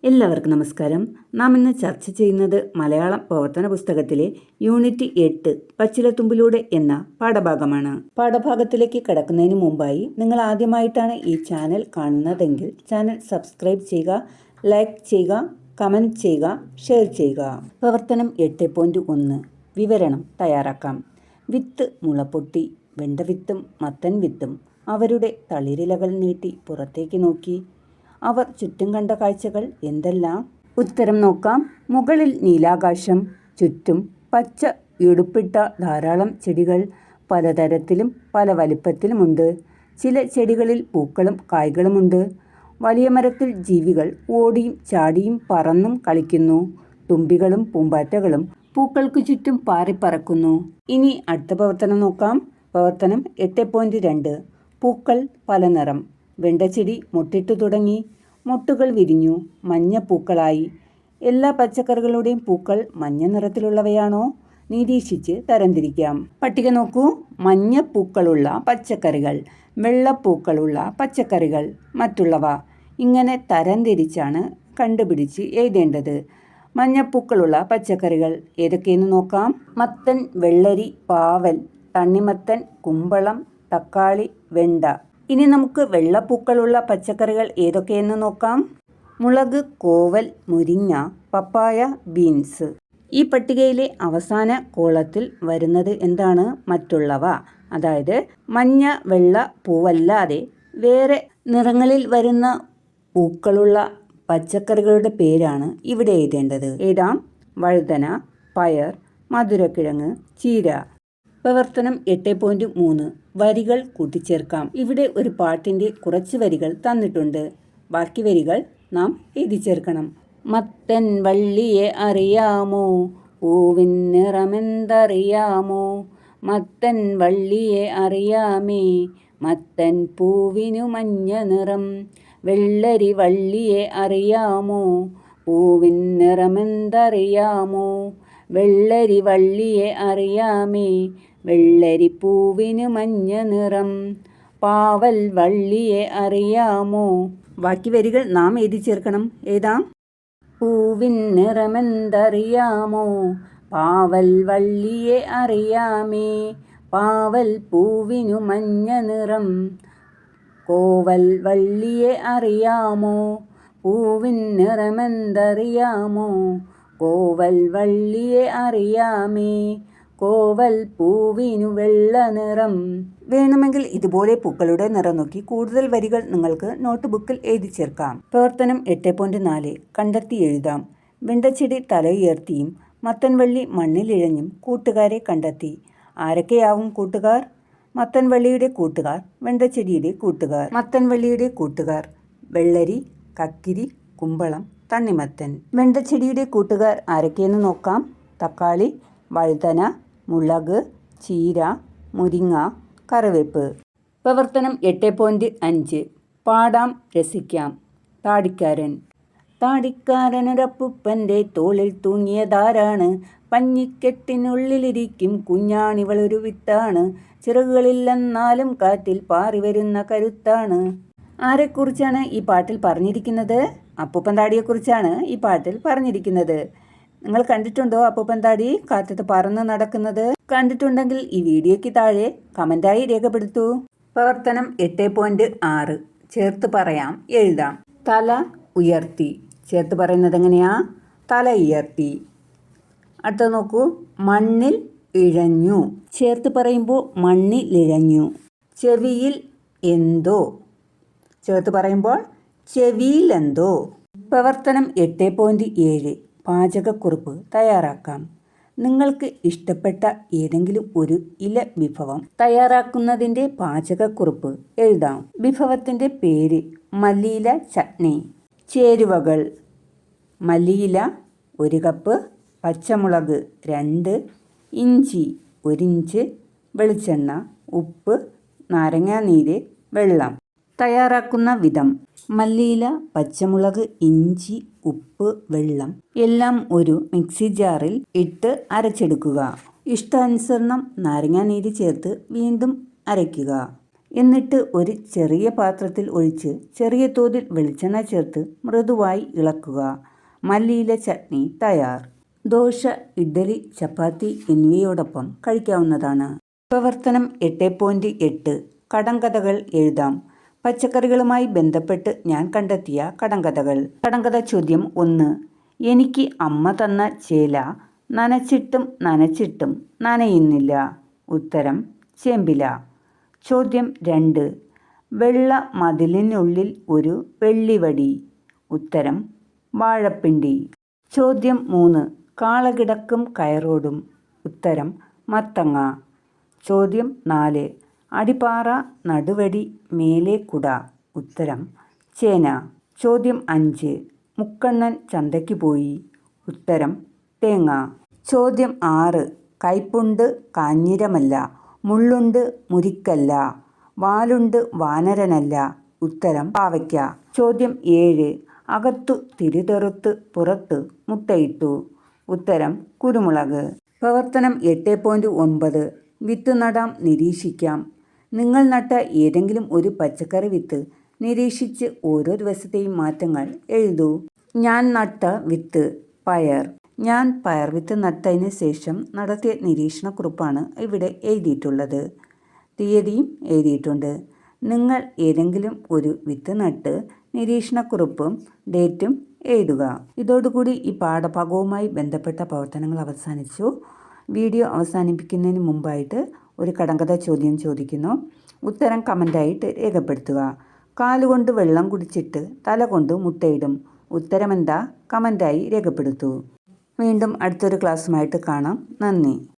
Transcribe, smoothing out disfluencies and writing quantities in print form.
എല്ലാവർക്കും നമസ്കാരം. നാം ഇന്ന് ചർച്ച ചെയ്യുന്നത് മലയാളം പ്രവർത്തന പുസ്തകത്തിലെ യൂണിറ്റ് 8 പച്ചിലത്തുമ്പിലൂടെ എന്ന പാഠഭാഗമാണ്. പാഠഭാഗത്തിലേക്ക് കടക്കുന്നതിന് മുമ്പായി നിങ്ങൾ ആദ്യമായിട്ടാണ് ഈ ചാനൽ കാണുന്നതെങ്കിൽ ചാനൽ സബ്സ്ക്രൈബ് ചെയ്യുക, ലൈക്ക് ചെയ്യുക, കമൻറ്റ് ചെയ്യുക, ഷെയർ ചെയ്യുക. പ്രവർത്തനം 8.1 വിവരണം തയ്യാറാക്കാം. വിത്ത് മുളപ്പൊട്ടി. വെണ്ടവിത്തും മത്തൻ വിത്തും അവരുടെ തളിരിലകൾ നീട്ടി പുറത്തേക്ക് നോക്കി. അവർ ചുറ്റും കണ്ട കാഴ്ചകൾ എന്തെല്ലാം? ഉത്തരം നോക്കാം. മുകളിൽ നീലാകാശം, ചുറ്റും പച്ച ഇടുപ്പിട്ട ധാരാളം ചെടികൾ. പലതരത്തിലും പല വലിപ്പത്തിലുമുണ്ട്. ചില ചെടികളിൽ പൂക്കളും കായ്കളുമുണ്ട്. വലിയ മരത്തിൽ ജീവികൾ ഓടിയും ചാടിയും പറന്നും കളിക്കുന്നു. തുമ്പികളും പൂമ്പാറ്റകളും പൂക്കൾക്ക് ചുറ്റും പാറിപ്പറക്കുന്നു. ഇനി അടുത്ത പ്രവർത്തനം നോക്കാം. പ്രവർത്തനം 8.2 പൂക്കൾ പല നിറം. വെണ്ടച്ചെടി മൊട്ടിട്ടു തുടങ്ങി. മൊട്ടുകൾ വിരിഞ്ഞു, മഞ്ഞ പൂക്കളായി. എല്ലാ പച്ചക്കറികളുടെയും പൂക്കൾ മഞ്ഞ നിറത്തിലുള്ളവയാണോ? നിരീക്ഷിച്ച് തരംതിരിക്കാം. പട്ടിക നോക്കൂ. മഞ്ഞ പൂക്കളുള്ള പച്ചക്കറികൾ, വെള്ളപ്പൂക്കളുള്ള പച്ചക്കറികൾ, മറ്റുള്ളവ. ഇങ്ങനെ തരംതിരിച്ചാണ് കണ്ടുപിടിച്ച് എഴുതേണ്ടത്. മഞ്ഞപ്പൂക്കളുള്ള പച്ചക്കറികൾ ഏതൊക്കെയെന്ന് നോക്കാം. മത്തൻ, വെള്ളരി, പാവൽ, തണ്ണിമത്തൻ, കുമ്പളം, തക്കാളി, വെണ്ട. ഇനി നമുക്ക് വെള്ളപ്പൂക്കളുള്ള പച്ചക്കറികൾ ഏതൊക്കെയെന്ന് നോക്കാം. മുളക്, കോവൽ, മുരിങ്ങ, പപ്പായ, ബീൻസ്. ഈ പട്ടികയിലെ അവസാന കോളത്തിൽ വരുന്നത് എന്താണ്? മറ്റുള്ളവ. അതായത് മഞ്ഞ വെള്ള പൂവല്ലാതെ വേറെ നിറങ്ങളിൽ വരുന്ന പൂക്കളുള്ള പച്ചക്കറികളുടെ പേരാണ് ഇവിടെ എഴുതേണ്ടത്. എഴുതാം. വഴുതന, പയർ, മധുരക്കിഴങ്ങ്, ചീര. പ്രവർത്തനം 8.3 വരികൾ കൂട്ടിച്ചേർക്കാം. ഇവിടെ ഒരു പാട്ടിൻ്റെ കുറച്ച് വരികൾ തന്നിട്ടുണ്ട്. ബാക്കി വരികൾ നാം എഴുതി ചേർക്കണം. മത്തൻ വള്ളിയെ അറിയാമോ? പൂവിൻ നിറമെന്തറിയാമോ? മത്തൻ വള്ളിയെ അറിയാമേ, മത്തൻ പൂവിനു മഞ്ഞ നിറം. വെള്ളരി വള്ളിയെ അറിയാമോ? പൂവിൻ നിറമെന്തറിയാമോ? വെള്ളരി വള്ളിയെ അറിയാമേ, വെള്ളരി പൂവിന് മഞ്ഞ നിറം. പാവൽ വള്ളിയെ അറിയാമോ? ബാക്കി വരികൾ നാം എഴുതി ചേർക്കണം. എഴുതാം. പൂവിൻ നിറമെന്തറിയാമോ? പാവൽ വള്ളിയെ അറിയാമേ, പാവൽ പൂവിനു മഞ്ഞ നിറം. കോവൽ വള്ളിയെ അറിയാമോ? പൂവിൻ നിറമെന്തറിയാമോ? കോവൽ വള്ളിയെ അറിയാമേ, കോവൽ പൂവിനു വെള്ള നിറം. വേണമെങ്കിൽ ഇതുപോലെ പൂക്കളുടെ നിറം നോക്കി കൂടുതൽ വരികൾ നിങ്ങൾക്ക് നോട്ട് ബുക്കിൽ എഴുതി ചേർക്കാം. പ്രവർത്തനം 8.4 കണ്ടെത്തി എഴുതാം. വെണ്ടച്ചെടി തല ഉയർത്തിയും മത്തൻവള്ളി മണ്ണിലിഴഞ്ഞും കൂട്ടുകാരെ കണ്ടെത്തി. ആരൊക്കെയാവും കൂട്ടുകാർ? മത്തൻവള്ളിയുടെ കൂട്ടുകാർ, വെണ്ടച്ചെടിയുടെ കൂട്ടുകാർ. മത്തൻവള്ളിയുടെ കൂട്ടുകാർ വെള്ളരി, കക്കിരി, കുമ്പളം, തണ്ണിമത്തൻ. വെണ്ടച്ചെടിയുടെ കൂട്ടുകാർ ആരൊക്കെയെന്ന് നോക്കാം. തക്കാളി, വഴുതന, മുളക്, ചീര, മുരിങ്ങ, കറിവേപ്പ്. പ്രവർത്തനം 8.5 പാടാം രസിക്കാം. താടിക്കാരൻ. താടിക്കാരനൊരപ്പൂപ്പൻ്റെ തോളിൽ തൂങ്ങിയതാരാണ്? പഞ്ഞിക്കെട്ടിനുള്ളിലിരിക്കും കുഞ്ഞാണിവളൊരു വിത്താണ്. ചിറകുകളില്ലെന്നാലും കാറ്റിൽ പാറി വരുന്ന കരുത്താണ്. ആരെക്കുറിച്ചാണ് ഈ പാട്ടിൽ പറഞ്ഞിരിക്കുന്നത്? അപ്പൂപ്പൻ താടിയെക്കുറിച്ചാണ് ഈ പാട്ടിൽ പറഞ്ഞിരിക്കുന്നത്. നിങ്ങൾ കണ്ടിട്ടുണ്ടോ അപ്പൂപ്പൻ താടി കാറ്റത്ത് പറന്ന് നടക്കുന്നത്? കണ്ടിട്ടുണ്ടെങ്കിൽ ഈ വീഡിയോയ്ക്ക് താഴെ കമൻ്റായി രേഖപ്പെടുത്തൂ. പ്രവർത്തനം 8.6 ചേർത്ത് പറയാം എഴുതാം. തല ഉയർത്തി. ചേർത്ത് പറയുന്നത് എങ്ങനെയാ? തല ഉയർത്തി. അടുത്ത നോക്കൂ. മണ്ണിൽ ഇഴഞ്ഞു. ചേർത്ത് പറയുമ്പോൾ മണ്ണിലിഴഞ്ഞു. ചെവിയിൽ എന്തോ. ചേർത്ത് പറയുമ്പോൾ ചെവിയിൽ എന്തോ. പ്രവർത്തനം 8.7 പാചകക്കുറിപ്പ് തയ്യാറാക്കാം. നിങ്ങൾക്ക് ഇഷ്ടപ്പെട്ട ഏതെങ്കിലും ഒരു ഇല വിഭവം തയ്യാറാക്കുന്നതിൻ്റെ പാചകക്കുറിപ്പ് എഴുതാം. വിഭവത്തിൻ്റെ പേര് മല്ലിയില ചട്നി. ചേരുവകൾ: മല്ലിയില 1 കപ്പ്, പച്ചമുളക് 2, ഇഞ്ചി 1 ഇഞ്ച്, വെളിച്ചെണ്ണ, ഉപ്പ്, നാരങ്ങാനീര്, വെള്ളം. തയ്യാറാക്കുന്ന വിധം: മല്ലിയില, പച്ചമുളക്, ഇഞ്ചി, ഉപ്പ്, വെള്ളം എല്ലാം ഒരു മിക്സി ജാറിൽ ഇട്ട് അരച്ചെടുക്കുക. ഇഷ്ടാനുസരണം നാരങ്ങാനീര് ചേർത്ത് വീണ്ടും അരയ്ക്കുക. എന്നിട്ട് ഒരു ചെറിയ പാത്രത്തിൽ ഒഴിച്ച് ചെറിയ തോതിൽ വെളിച്ചെണ്ണ ചേർത്ത് മൃദുവായി ഇളക്കുക. മല്ലിയില ചട്നി തയ്യാർ. ദോശ, ഇഡ്ഡലി, ചപ്പാത്തി എന്നിവയോടൊപ്പം കഴിക്കാവുന്നതാണ്. പ്രവർത്തനം 8.8 കടങ്കഥകൾ എഴുതാം. പച്ചക്കറികളുമായി ബന്ധപ്പെട്ട് ഞാൻ കണ്ടെത്തിയ കടങ്കഥകൾ. കടങ്കഥ ചോദ്യം 1. എനിക്ക് അമ്മ തന്ന ചേല നനച്ചിട്ടും നനച്ചിട്ടും നനയുന്നില്ല. ഉത്തരം ചേമ്പില. ചോദ്യം 2. വെള്ള മതിലിനുള്ളിൽ ഒരു വെള്ളിവടി. ഉത്തരം വാഴപ്പിണ്ടി. ചോദ്യം 3. കാളകിടക്കും കയറോടും. ഉത്തരം മത്തങ്ങ. ചോദ്യം 4. അടിപ്പാറ നടുവടി മേലെ കുട. ഉത്തരം ചേന. ചോദ്യം 5. മുക്കണ്ണൻ ചന്തയ്ക്ക് പോയി. ഉത്തരം തേങ്ങ. ചോദ്യം 6. കയ്പുണ്ട് കാഞ്ഞിരമല്ല, മുള്ളുണ്ട് മുരിക്കല്ല, വാലുണ്ട് വാനരനല്ല. ഉത്തരം പാവയ്ക്ക. ചോദ്യം 7. അകത്തു തിരിതെറുത്ത് പുറത്ത് മുട്ടയിട്ടു. ഉത്തരം കുരുമുളക്. പ്രവർത്തനം 8.9 വിത്ത് നടാം നിരീക്ഷിക്കാം. നിങ്ങൾ നട്ട ഏതെങ്കിലും ഒരു പച്ചക്കറി വിത്ത് നിരീക്ഷിച്ച് ഓരോ ദിവസത്തെയും മാറ്റങ്ങൾ എഴുതൂ. ഞാൻ നട്ട വിത്ത് പയർ. ഞാൻ പയർ വിത്ത് നട്ടതിന് ശേഷം നടത്തിയ നിരീക്ഷണക്കുറിപ്പാണ് ഇവിടെ എഴുതിയിട്ടുള്ളത്. തീയതിയും എഴുതിയിട്ടുണ്ട്. നിങ്ങൾ ഏതെങ്കിലും ഒരു വിത്ത് നട്ട് നിരീക്ഷണക്കുറിപ്പും ഡേറ്റും എഴുതുക. ഇതോടുകൂടി ഈ പാഠഭാഗവുമായി ബന്ധപ്പെട്ട പ്രവർത്തനങ്ങൾ അവസാനിച്ചു. വീഡിയോ അവസാനിപ്പിക്കുന്നതിന് മുമ്പായിട്ട് ഒരു കടങ്കഥ ചോദ്യം ചോദിക്കുന്നു. ഉത്തരം കമൻ്റായിട്ട് രേഖപ്പെടുത്തുക. കാലുകൊണ്ട് വെള്ളം കുടിച്ചിട്ട് തല കൊണ്ട് മുട്ടയിടും. ഉത്തരമെന്താ? കമൻ്റായി രേഖപ്പെടുത്തൂ. വീണ്ടും അടുത്തൊരു ക്ലാസ്സുമായിട്ട് കാണാം. നന്ദി.